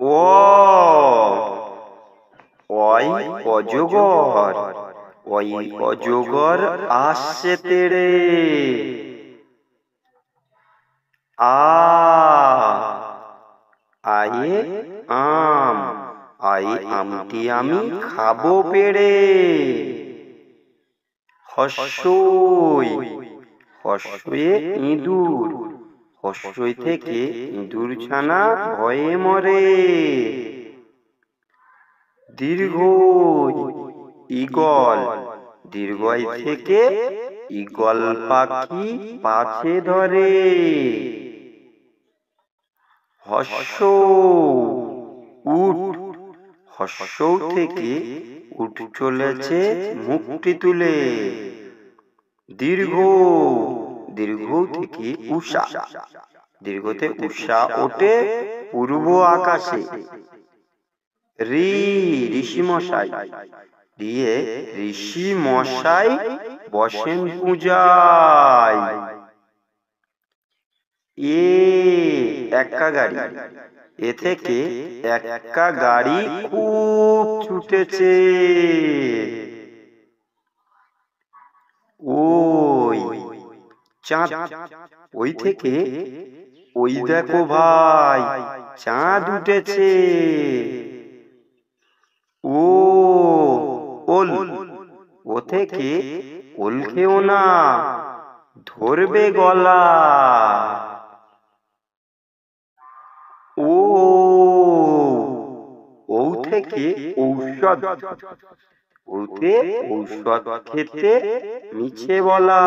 ও ওই অজগর, ওই অজগর আসছে তেড়ে। আয়ে আম, আমটি আমি খাবো পেড়ে। হস্যই, হস্যে ইঁদুর, হস্যই থেকে ইঁদুর ছানা ভয়ে মরে। দীর্ঘই, ঈগল, দীর্ঘই থেকে ঈগল পাখি পাছে ধরে। হস্য উট, হস্য থেকে উট চলেছে মুখটি তুলে। দীর্ঘ, দীর্ঘ থেকে উষা, দীর্ঘতে উষা ওঠে পূর্ব আকাশে। ঋষি মশাই, দিয়ে ঋষি মশাই বসেন পূজায়। এক্কা গাড়ি, এ থেকে এক্কা গাড়ি খুব ছুটেছে। ওই চাঁদ, ওই থেকে ওই দেখো ভাই চাঁদ উঠেছে। ওল, ও থেকে ওল খেও না, ধরবে গলা। ও থেকে ঔষধ, ওতে ঔষধ খেতে মিছে বলা।